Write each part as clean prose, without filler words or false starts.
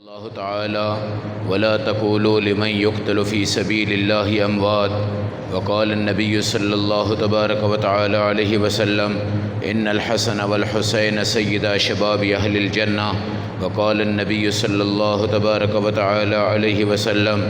اللہ تعالی ولا تقولوا لمن يقتل في سبيل الله اموات وقال النبي صلی اللہ تبارک وتعالی علیہ وسلم ان الحسن والحسین سیدا شباب اہل الجنہ وقال النبي صلی اللہ تبارک وتعالی علیہ وسلم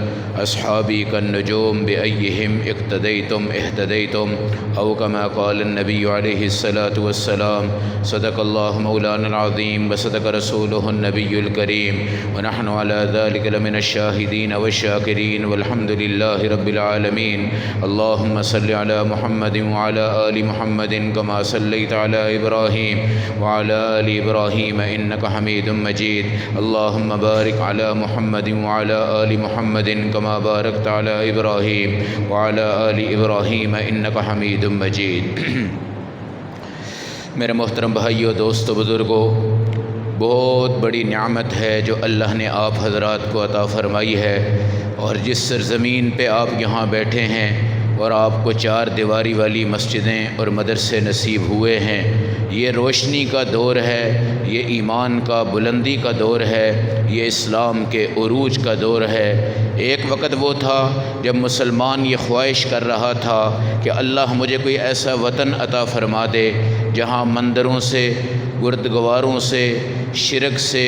اصحابی كالنجوم بأيهم اقتديتم اهتديتم او كما قال النبي علیہ الصلاة والسلام صدق اللہ مولانا العظیم وصدق رسولہ النبی الکریم ونحن على ذلك لمن الشاهدين والشاكرين والحمد لله رب العالمين اللهم صل على محمد وعلى آل محمد كما صليت على إبراهيم وعلى آل إبراهيم إنك حميد مجيد اللهم بارك على محمد وعلى آل محمد كما باركت على إبراهيم وعلى آل إبراهيم إنك حميد مجيد میرے محترم بھائیو، دوستو، بزرگو، بہت بڑی نعمت ہے جو اللہ نے آپ حضرات کو عطا فرمائی ہے، اور جس سرزمین پہ آپ یہاں بیٹھے ہیں اور آپ کو چار دیواری والی مسجدیں اور مدرسے نصیب ہوئے ہیں، یہ روشنی کا دور ہے، یہ ایمان کا بلندی کا دور ہے، یہ اسلام کے عروج کا دور ہے۔ ایک وقت وہ تھا جب مسلمان یہ خواہش کر رہا تھا کہ اللہ مجھے کوئی ایسا وطن عطا فرما دے جہاں مندروں سے، گردگواروں سے، شرک سے،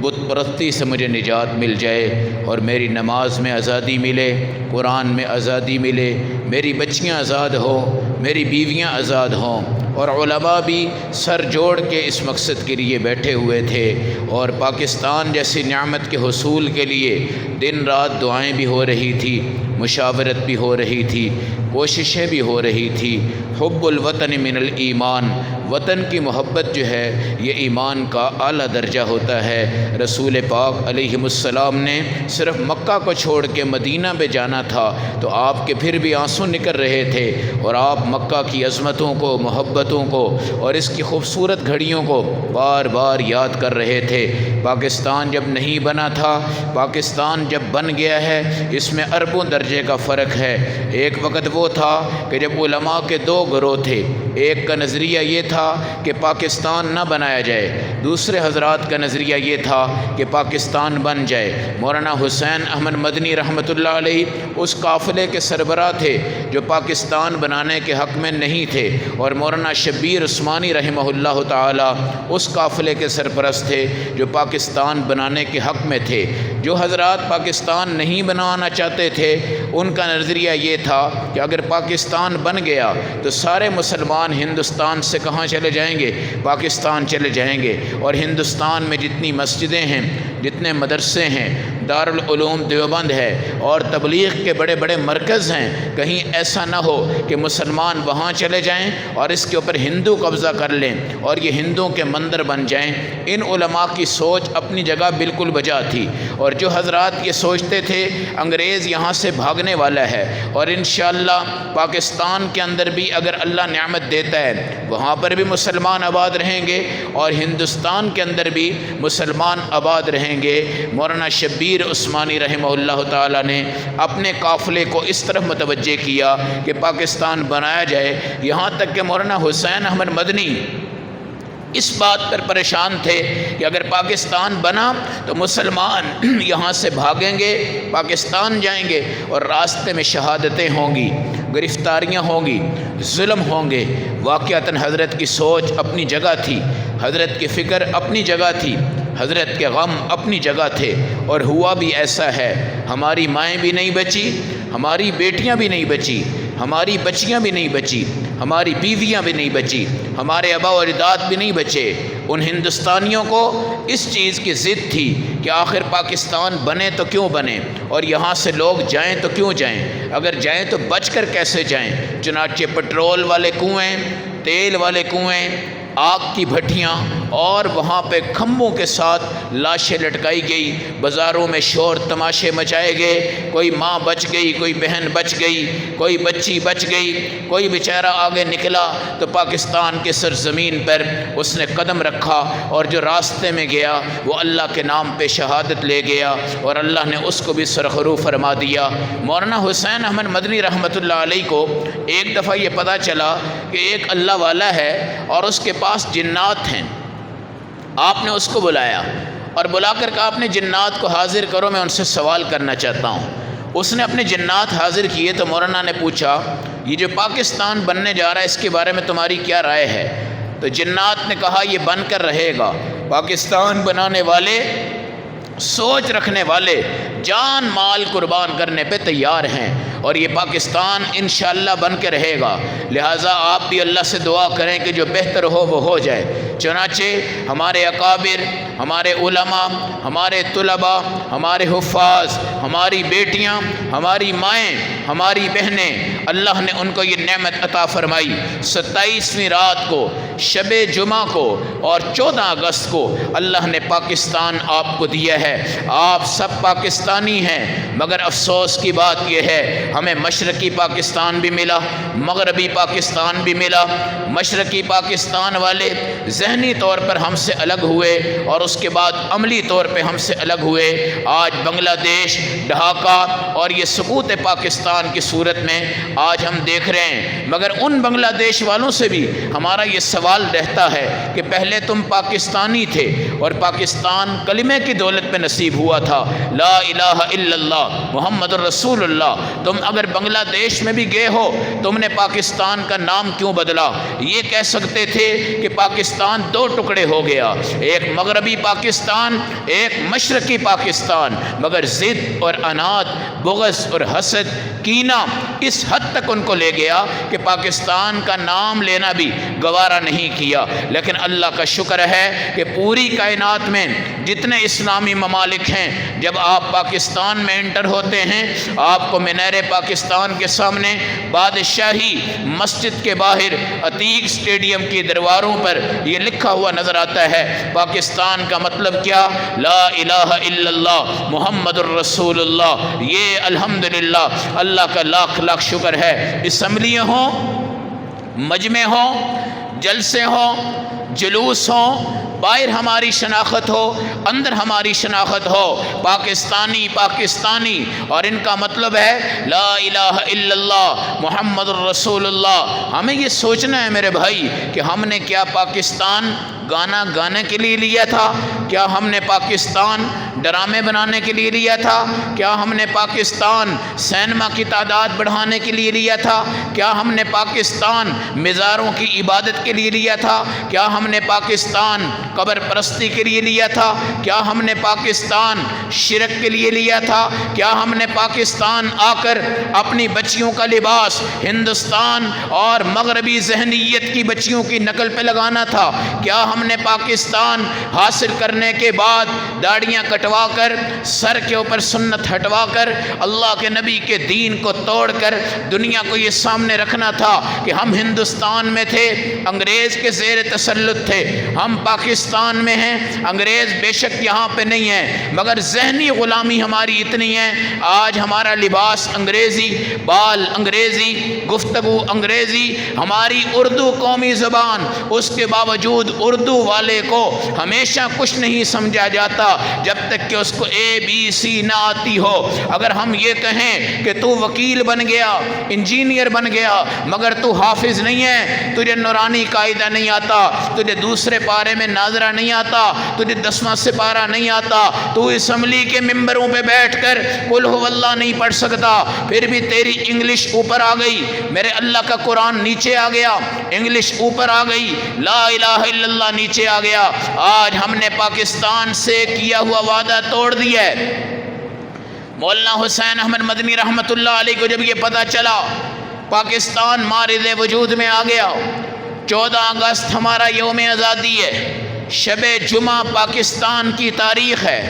بت پرستی سے مجھے نجات مل جائے، اور میری نماز میں آزادی ملے، قرآن میں آزادی ملے، میری بچیاں آزاد ہوں، میری بیویاں آزاد ہوں۔ اور علماء بھی سر جوڑ کے اس مقصد کے لیے بیٹھے ہوئے تھے، اور پاکستان جیسی نعمت کے حصول کے لیے دن رات دعائیں بھی ہو رہی تھی، مشاورت بھی ہو رہی تھی، کوششیں بھی ہو رہی تھی۔ حب الوطن من الایمان، وطن کی محبت جو ہے یہ ایمان کا اعلیٰ درجہ ہوتا ہے۔ رسول پاک علیہ السلام نے صرف مکہ کو چھوڑ کے مدینہ میں جانا تھا تو آپ کے پھر بھی آنسو نکل رہے تھے، اور آپ مکہ کی عظمتوں کو، محبتوں کو اور اس کی خوبصورت گھڑیوں کو بار بار یاد کر رہے تھے۔ پاکستان جب نہیں بنا تھا، پاکستان جب بن گیا ہے، اس میں اربوں درجے کا فرق ہے۔ ایک وقت وہ تھا کہ جب علماء کے دو گروہ تھے، ایک کا نظریہ یہ تھا کہ پاکستان نہ بنایا جائے، دوسرے حضرات کا نظریہ یہ تھا کہ پاکستان بن جائے۔ مولانا حسین احمد مدنی رحمۃ اللہ علیہ اس قافلے کے سربراہ تھے جو پاکستان بنانے کے حق میں نہیں تھے، اور مولانا شبیر عثمانی رحمہ اللہ تعالی اس قافلے کے سرپرست تھے جو پاکستان بنانے کے حق میں تھے۔ جو حضرات پاکستان نہیں بنانا چاہتے تھے ان کا نظریہ یہ تھا کہ اگر پاکستان بن گیا تو سارے مسلمان ہندوستان سے کہاں چلے جائیں گے؟ پاکستان چلے جائیں گے، اور ہندوستان میں جتنی مسجدیں ہیں، جتنے مدرسے ہیں، دارالعلوم دیوبند ہے اور تبلیغ کے بڑے بڑے مرکز ہیں، کہیں ایسا نہ ہو کہ مسلمان وہاں چلے جائیں اور اس کے اوپر ہندو قبضہ کر لیں اور یہ ہندوؤں کے مندر بن جائیں۔ ان علماء کی سوچ اپنی جگہ بالکل بجا تھی، اور جو حضرات یہ سوچتے تھے انگریز یہاں سے بھاگنے والا ہے اور انشاءاللہ پاکستان کے اندر بھی اگر اللہ نعمت دیتا ہے وہاں پر بھی مسلمان آباد رہیں گے اور ہندوستان کے اندر بھی مسلمان آباد رہیں گے، مولانا شبیر عثمانی رحمہ اللہ تعالیٰ نے اپنے قافلے کو اس طرف متوجہ کیا کہ پاکستان بنایا جائے۔ یہاں تک کہ مولانا حسین احمد مدنی اس بات پر پریشان تھے کہ اگر پاکستان بنا تو مسلمان یہاں سے بھاگیں گے، پاکستان جائیں گے، اور راستے میں شہادتیں ہوں گی، گرفتاریاں ہوں گی، ظلم ہوں گے۔ واقعتاً حضرت کی سوچ اپنی جگہ تھی، حضرت کی فکر اپنی جگہ تھی، حضرت کے غم اپنی جگہ تھے، اور ہوا بھی ایسا ہے۔ ہماری مائیں بھی نہیں بچی، ہماری بیٹیاں بھی نہیں بچی، ہماری بچیاں بھی نہیں بچی، ہماری بیویاں بھی نہیں بچی، ہمارے آبا و اجداد بھی نہیں بچے۔ ان ہندوستانیوں کو اس چیز کی ضد تھی کہ آخر پاکستان بنے تو کیوں بنے، اور یہاں سے لوگ جائیں تو کیوں جائیں، اگر جائیں تو بچ کر کیسے جائیں۔ چنانچہ پٹرول والے کنویں، تیل والے کنویں، آگ کی بھٹیاں، اور وہاں پہ کھمبوں کے ساتھ لاشیں لٹکائی گئی، بازاروں میں شور تماشے مچائے گئے، کوئی ماں بچ گئی، کوئی بہن بچ گئی، کوئی بچی بچ گئی، کوئی بیچارہ آگے نکلا تو پاکستان کے سرزمین پر اس نے قدم رکھا، اور جو راستے میں گیا وہ اللہ کے نام پہ شہادت لے گیا، اور اللہ نے اس کو بھی سرخرو فرما دیا۔ مولانا حسین احمد مدنی رحمۃ اللہ علیہ کو ایک دفعہ یہ پتہ چلا کہ ایک اللہ والا ہے اور اس کے پاس جنات ہیں۔ آپ نے اس کو بلایا اور بلا کر کہا اپنے جنات کو حاضر کرو، میں ان سے سوال کرنا چاہتا ہوں۔ اس نے اپنے جنات حاضر کیے تو مولانا نے پوچھا یہ جو پاکستان بننے جا رہا ہے اس کے بارے میں تمہاری کیا رائے ہے؟ تو جنات نے کہا یہ بن کر رہے گا، پاکستان بنانے والے، سوچ رکھنے والے جان مال قربان کرنے پہ تیار ہیں، اور یہ پاکستان انشاءاللہ بن کے رہے گا، لہٰذا آپ بھی اللہ سے دعا کریں کہ جو بہتر ہو وہ ہو جائے۔ چنانچہ ہمارے اکابر، ہمارے علماء، ہمارے طلباء، ہمارے حفاظ، ہماری بیٹیاں، ہماری مائیں، ہماری بہنیں، اللہ نے ان کو یہ نعمت عطا فرمائی۔ 27ویں رات کو، شب جمعہ کو اور 14 اگست کو اللہ نے پاکستان آپ کو دیا ہے۔ آپ سب پاکستانی ہیں، مگر افسوس کی بات یہ ہے ہمیں مشرقی پاکستان بھی ملا، مغربی پاکستان بھی ملا۔ مشرقی پاکستان والے ذہنی طور پر ہم سے الگ ہوئے اور اس کے بعد عملی طور پہ ہم سے الگ ہوئے۔ آج بنگلہ دیش، ڈھاکہ اور یہ سقوط پاکستان کی صورت میں آج ہم دیکھ رہے ہیں، مگر ان بنگلہ دیش والوں سے بھی ہمارا یہ سوال رہتا ہے کہ پہلے تم پاکستانی تھے اور پاکستان کلمے کی دولت پہ نصیب ہوا تھا، لا الہ الا اللہ محمد الرسول اللہ، تم اگر بنگلہ دیش میں بھی گئے ہو تم نے پاکستان کا نام کیوں بدلا؟ یہ کہہ سکتے تھے کہ پاکستان 2 ٹکڑے ہو گیا، ایک مغربی پاکستان، ایک مشرقی پاکستان، مگر ضد اور اناد، بغض اور حسد، کینہ اس حد تک ان کو لے گیا کہ پاکستان کا نام لینا بھی گوارا نہیں کیا۔ لیکن اللہ کا شکر ہے کہ پوری کائنات میں جتنے اسلامی ممالک ہیں، جب آپ پاکستان میں انٹر ہوتے ہیں آپ کو مینار پاکستان کے سامنے بادشاہی مسجد کے باہر عتیق اسٹیڈیم کی دیواروں پر یہ لکھا ہوا نظر آتا ہے، پاکستان کا مطلب کیا؟ لا الہ الا اللہ محمد الرسول اللہ۔ یہ الحمدللہ اللہ کا لاکھ لاکھ شکر ہے۔ اسمبلیاں ہوں، مجمع ہوں، جلسے ہوں، جلوس ہوں، باہر ہماری شناخت ہو، اندر ہماری شناخت ہو، پاکستانی پاکستانی، اور ان کا مطلب ہے لا الہ الا اللہ محمد الرسول اللہ۔ ہمیں یہ سوچنا ہے میرے بھائی کہ ہم نے کیا پاکستان گانا گانے کے لیے لیا تھا؟ کیا ہم نے پاکستان ڈرامے بنانے کے لیے لیا تھا؟ کیا ہم نے پاکستان سینما کی تعداد بڑھانے کے لیے لیا تھا؟ کیا ہم نے پاکستان مزاروں کی عبادت کے لیے لیا تھا؟ کیا ہم نے پاکستان قبر پرستی کے لیے لیا تھا؟ کیا ہم نے پاکستان شرک کے لیے لیا تھا؟ کیا ہم نے پاکستان آ کر اپنی بچیوں کا لباس ہندوستان اور مغربی ذہنیت کی بچیوں کی نقل پہ لگانا تھا؟ کیا ہم نے پاکستان حاصل کرنے کے بعد داڑیاں کٹوا کر، سر کے اوپر سنت ہٹوا کر، اللہ کے نبی کے دین کو توڑ کر دنیا کو یہ سامنے رکھنا تھا کہ ہم ہندوستان میں تھے، انگریز کے زیر تسلط تھے، ہم پاکستان میں ہیں، انگریز بے شک یہاں پہ نہیں ہے، مگر ذہنی غلامی ہماری اتنی ہے، آج ہمارا لباس انگریزی، بال انگریزی، گفتگو انگریزی، ہماری اردو قومی زبان، اس کے باوجود اردو والے کو ہمیشہ کچھ نہیں سمجھا جاتا جب تک کہ اس کو ABC نہ آتی ہو۔ اگر ہم یہ کہیں کہ تو وکیل بن گیا، انجینئر بن گیا، مگر تو حافظ نہیں ہے، تجھے نورانی قاعدہ نہیں آتا، تجھے دوسرے پارے میں ناظرہ نہیں آتا، تجھے 10واں سپارہ نہیں آتا، تو اسمبلی کے ممبروں پہ بیٹھ کر قل ہو اللہ نہیں پڑھ سکتا، پھر بھی تیری انگلش اوپر آ گئی، میرے اللہ کا قرآن نیچے آ گیا، انگلش اوپر آ گئی، لا الہ الا اللہ نیچے آ گیا۔ آج ہم نے پاکستان سے کیا ہوا وعدہ توڑ دیا ہے۔ مولانا حسین احمد مدنی رحمۃ اللہ علیہ کو جب یہ پتہ چلا پاکستان مارد وجود میں آ گیا، 14 اگست ہمارا یوم آزادی ہے، شب جمعہ پاکستان کی تاریخ ہے،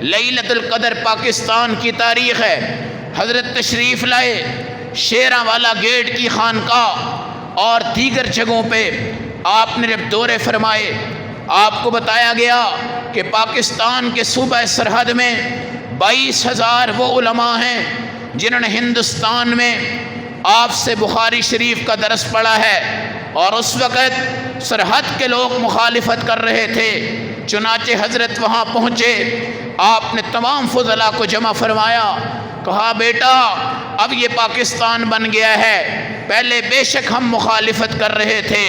لیلۃ القدر پاکستان کی تاریخ ہے، حضرت تشریف لائے شیراں والا گیٹ کی خانقاہ اور دیگر جگہوں پہ آپ نے جب دورے فرمائے، آپ کو بتایا گیا کہ پاکستان کے صوبہ سرحد میں 22,000 وہ علماء ہیں جنہوں نے ہندوستان میں آپ سے بخاری شریف کا درس پڑھا ہے، اور اس وقت سرحد کے لوگ مخالفت کر رہے تھے، چنانچہ حضرت وہاں پہنچے، آپ نے تمام فضلاء کو جمع فرمایا، کہا بیٹا اب یہ پاکستان بن گیا ہے، پہلے بے شک ہم مخالفت کر رہے تھے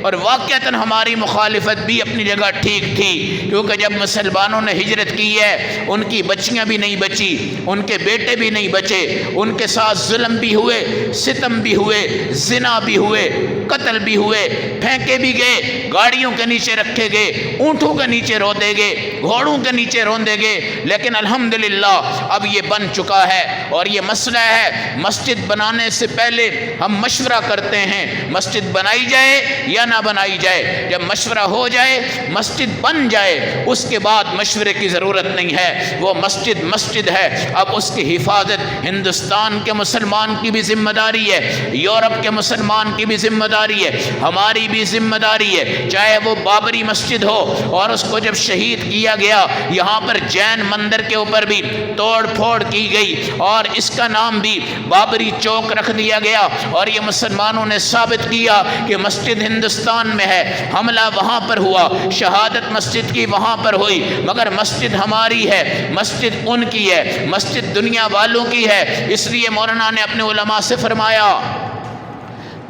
اور واقعتاً ہماری مخالفت بھی اپنی جگہ ٹھیک تھی، کیونکہ جب مسلمانوں نے ہجرت کی ہے ان کی بچیاں بھی نہیں بچی، ان کے بیٹے بھی نہیں بچے، ان کے ساتھ ظلم بھی ہوئے، ستم بھی ہوئے، زنا بھی ہوئے، قتل بھی ہوئے، پھینکے بھی گئے، گاڑیوں کے نیچے رکھے گئے، اونٹوں کے نیچے روندے گئے، گھوڑوں کے نیچے روندے گئے، لیکن الحمدللہ اب یہ بن چکا ہے۔ اور یہ مسئلہ ہے، مسجد بنانے سے پہلے ہم مشورہ کرتے ہیں مسجد بنائی جائے یا نہ بنائی جائے، جب مشورہ ہو جائے مسجد بن جائے اس کے بعد مشورے کی ضرورت نہیں ہے، وہ مسجد مسجد ہے۔ اب اس کی حفاظت ہندوستان کے مسلمان کی بھی ذمہ داری ہے، یورپ کے مسلمان کی بھی ذمہ داری ہے، ہماری بھی ذمہ داری ہے، چاہے وہ بابری مسجد ہو اور اس کو جب شہید کیا گیا یہاں پر جین مندر کے اوپر بھی توڑ پھوڑ کی گئی اور اس کا نام بھی بابری چوک رکھ دیا گیا، اور یہ مسلمانوں نے ثابت کیا کہ مسجد ہندوستان میں ہے، حملہ وہاں پر ہوا، شہادت مسجد کی وہاں پر ہوئی، مگر مسجد ہماری ہے، مسجد ان کی ہے، مسجد دنیا والوں کی ہے۔ اس لیے مولانا نے اپنے علماء سے فرمایا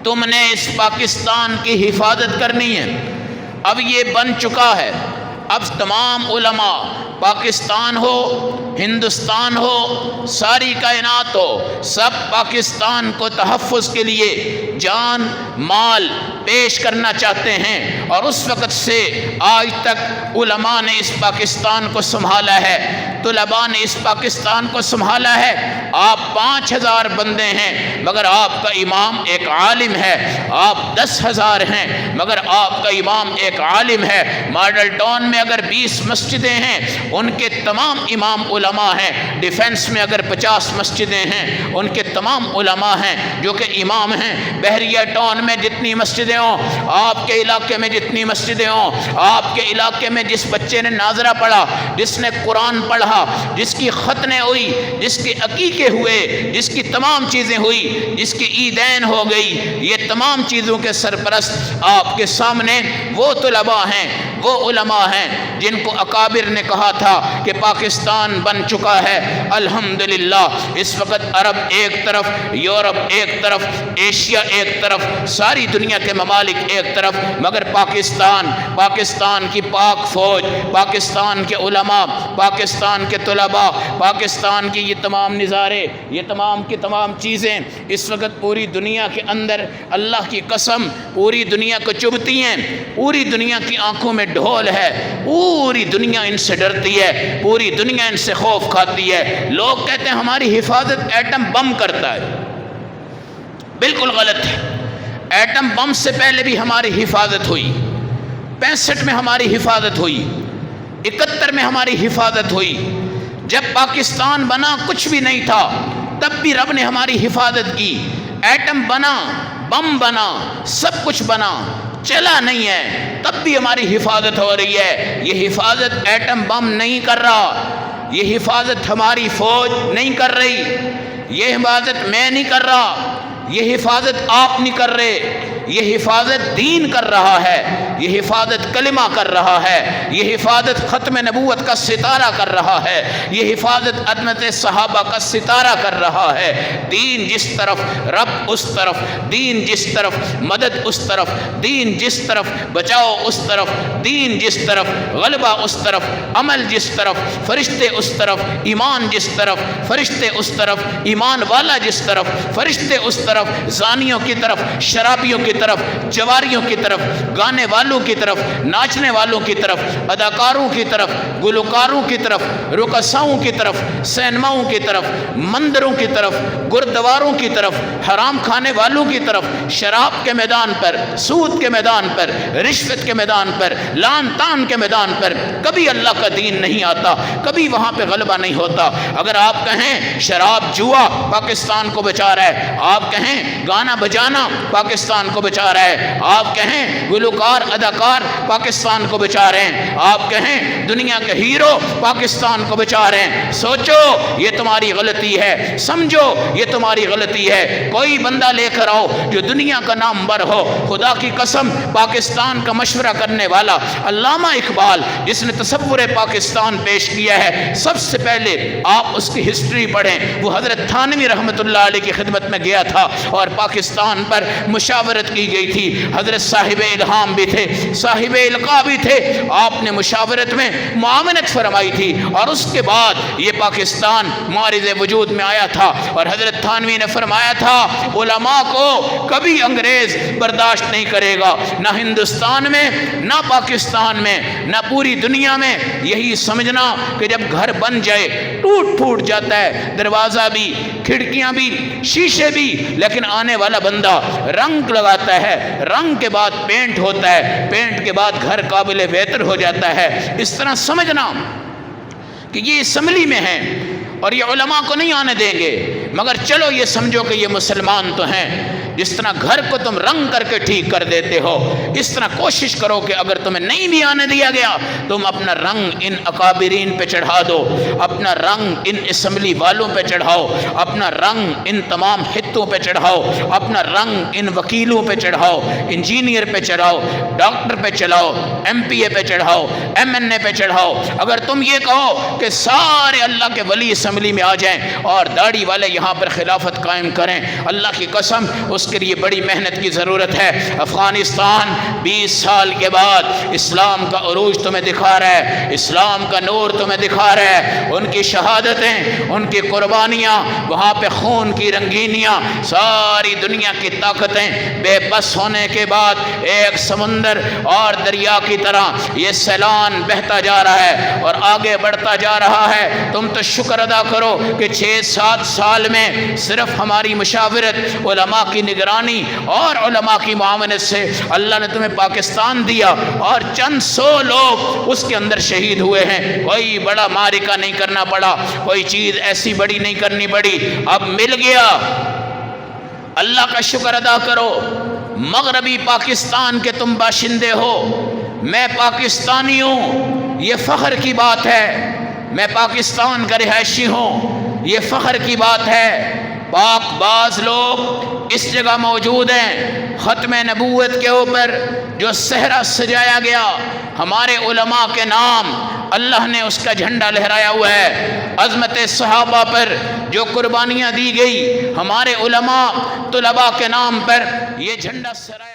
تم نے اس پاکستان کی حفاظت کرنی ہے۔ اب یہ بن چکا ہے، اب تمام علماء پاکستان ہو، ہندوستان ہو، ساری کائنات ہو، سب پاکستان کو تحفظ کے لیے جان مال پیش کرنا چاہتے ہیں، اور اس وقت سے آج تک علماء نے اس پاکستان کو سنبھالا ہے، طلباء نے اس پاکستان کو سنبھالا ہے۔ آپ 5000 بندے ہیں مگر آپ کا امام ایک عالم ہے، آپ 10,000 ہیں مگر آپ کا امام ایک عالم ہے۔ ماڈل ٹاؤن میں اگر 20 مسجدیں ہیں ان کے تمام امام علماء ہیں، ڈیفنس میں اگر 50 مسجدیں ہیں ان کے تمام علماء ہیں جو کہ امام ہیں۔ بحریہ ٹاؤن میں جتنی مسجدیں ہوں، آپ کے علاقے میں جتنی مسجدیں ہوں، آپ کے علاقے میں جس بچے نے ناظرہ پڑھا، جس نے قرآن پڑھا، جس کی ختنیں ہوئی، جس کے عقیقے ہوئے، جس کی تمام چیزیں ہوئی، جس کی عیدین ہو گئی، یہ تمام چیزوں کے سرپرست آپ کے سامنے وہ طلباء ہیں، وہ علماء ہیں جن کو اکابر نے کہا تھا کہ پاکستان بن چکا ہے۔ الحمدللہ اس وقت عرب ایک طرف، یورپ ایک طرف، ایشیا ایک طرف، ساری دنیا کے ممالک ایک طرف، مگر پاکستان کی پاک فوج، پاکستان کے علماء، پاکستان کے طلباء، پاکستان کی یہ تمام نظارے، یہ تمام کی تمام چیزیں اس وقت پوری دنیا کے اندر اللہ کی قسم پوری دنیا کو چبھتی ہیں، پوری دنیا کی آنکھوں میں ڈھول ہے، پوری دنیا ان سے ڈرتی ہے، پوری دنیا ان سے خوف کھاتی ہے۔ لوگ کہتے ہیں ہماری حفاظت ایٹم بم کرتا ہے، بالکل غلط ہے۔ ایٹم بم سے پہلے بھی ہماری حفاظت ہوئی، 65 میں ہماری حفاظت ہوئی، 71 میں ہماری حفاظت ہوئی، جب پاکستان بنا کچھ بھی نہیں تھا تب بھی رب نے ہماری حفاظت کی۔ ایٹم بنا، بم بنا، سب کچھ بنا، چلا نہیں ہے تب بھی ہماری حفاظت ہو رہی ہے۔ یہ حفاظت ایٹم بم نہیں کر رہا، یہ حفاظت ہماری فوج نہیں کر رہی، یہ حفاظت میں نہیں کر رہا، یہ حفاظت آپ نہیں کر رہے، یہ حفاظت دین کر رہا ہے، یہ حفاظت کلمہ کر رہا ہے، یہ حفاظت ختم نبوت کا ستارہ کر رہا ہے، یہ حفاظت عظمت صحابہ کا ستارہ کر رہا ہے۔ دین جس طرف رب اس طرف، دین جس طرف مدد اس طرف، دین جس طرف بچاؤ اس طرف، دین جس طرف غلبہ اس طرف، عمل جس طرف فرشتے اس طرف، ایمان جس طرف فرشتے اس طرف، ایمان والا جس طرف فرشتے اس طرف، زانیوں کی طرف، شرابیوں کی طرف، جواریوں کی طرف، گانے والوں کی طرف، ناچنے والوں کی طرف، اداکاروں کی طرف، گلوکاروں کی طرف، رقصاؤں کی طرف، سینماؤں کی طرف، مندروں کی طرف، گردواروں کی طرف، حرام کھانے والوں کی طرف، شراب کے میدان پر، سود کے میدان پر، رشوت کے میدان پر، لان تان کے میدان پر کبھی اللہ کا دین نہیں آتا، کبھی وہاں پہ غلبہ نہیں ہوتا۔ اگر آپ کہیں شراب جوا پاکستان کو بچا رہا ہے، آپ کہیں گانا بجانا پاکستان کو بچا رہا ہے، آپ کہیں گلوکار اداکار پاکستان کو بچا رہے ہیں، آپ کہیں دنیا کے ہیرو پاکستان کو بچا رہے ہیں، سوچو یہ تمہاری غلطی ہے، سمجھو یہ تمہاری غلطی ہے۔ کوئی بندہ لے کر آؤ جو دنیا کا نامور ہو، خدا کی قسم پاکستان کا مشورہ کرنے والا علامہ اقبال جس نے تصور پاکستان پیش کیا ہے، سب سے پہلے آپ اس کی ہسٹری پڑھیں۔ وہ حضرت تھانوی رحمۃ اللہ علیہ کی خدمت میں گیا تھا اور پاکستان پر مشاورت کی گئی تھی. حضرت صاحب الہام بھی تھے, صاحب القاء بھی تھے, آپ نے مشاورت میں معاونت فرمائی تھی, اور اس کے بعد یہ پاکستان معرض وجود میں آیا تھا. اور حضرت تھانوی نے فرمایا تھا علماء کو کبھی انگریز برداشت نہیں کرے گا, نہ ہندوستان میں, نہ پاکستان میں, نہ پوری دنیا میں. یہی سمجھنا کہ جب گھر بن جائے ٹوٹ پھوٹ جاتا ہے, دروازہ بھی, کھڑکیاں بھی, شیشے بھی, لیکن آنے والا بندہ رنگ لگاتا ہے, رنگ کے بعد پینٹ ہوتا ہے, پینٹ کے بعد گھر قابل بہتر ہو جاتا ہے. اس طرح سمجھنا کہ یہ اسمبلی میں ہیں اور یہ علماء کو نہیں آنے دیں گے, مگر چلو یہ سمجھو کہ یہ مسلمان تو ہیں. جس طرح گھر کو تم رنگ کر کے ٹھیک کر دیتے ہو, اس طرح کوشش کرو کہ اگر تمہیں نہیں بھی آنے دیا گیا تم اپنا رنگ ان اکابرین پہ چڑھا دو, اپنا رنگ ان اسمبلی والوں پہ چڑھاؤ, اپنا رنگ ان تمام خطوں پہ چڑھاؤ, اپنا رنگ ان وکیلوں پہ چڑھاؤ, انجینئر پہ چڑھاؤ, ڈاکٹر پہ چڑھاؤ, ایم پی اے پہ چڑھاؤ, ایم این اے پہ چڑھاؤ. اگر تم یہ کہو کہ سارے اللہ کے ولی اسمبلی میں آ جائیں اور داڑھی والے یہاں پر خلافت قائم کریں, اللہ کی قسم اس کے لیے بڑی محنت کی ضرورت ہے. افغانستان 20 سال کے بعد اسلام کا عروج تمہیں دکھا رہا ہے, اسلام کا نور تمہیں دکھا رہا ہے. ان کی شہادتیں, ان کی قربانیاں, وہاں پہ خون کی رنگینیاں, ساری دنیا کی طاقتیں بے بس ہونے کے بعد ایک سمندر اور دریا کی طرح یہ سیلان بہتا جا رہا ہے اور آگے بڑھتا جا رہا ہے. تم تو شکر ادا کرو کہ 6-7 سال میں صرف ہماری مشاورت, علماء کی نگرانی اور علماء کی معاونت سے اللہ نے تمہیں پاکستان دیا, اور چند 100 لوگ اس کے اندر شہید ہوئے ہیں. کوئی بڑا معرکہ نہیں کرنا پڑا, کوئی چیز ایسی بڑی نہیں کرنی پڑی, اب مل گیا. اللہ کا شکر ادا کرو. مغربی پاکستان کے تم باشندے ہو, میں پاکستانی ہوں, یہ فخر کی بات ہے. میں پاکستان کا رہائشی ہوں, یہ فخر کی بات ہے. پاک باز لوگ اس جگہ موجود ہیں. ختم نبوت کے اوپر جو صحرا سجایا گیا, ہمارے علماء کے نام اللہ نے اس کا جھنڈا لہرایا ہوا ہے. عظمت صحابہ پر جو قربانیاں دی گئی, ہمارے علماء طلباء کے نام پر یہ جھنڈا سرایا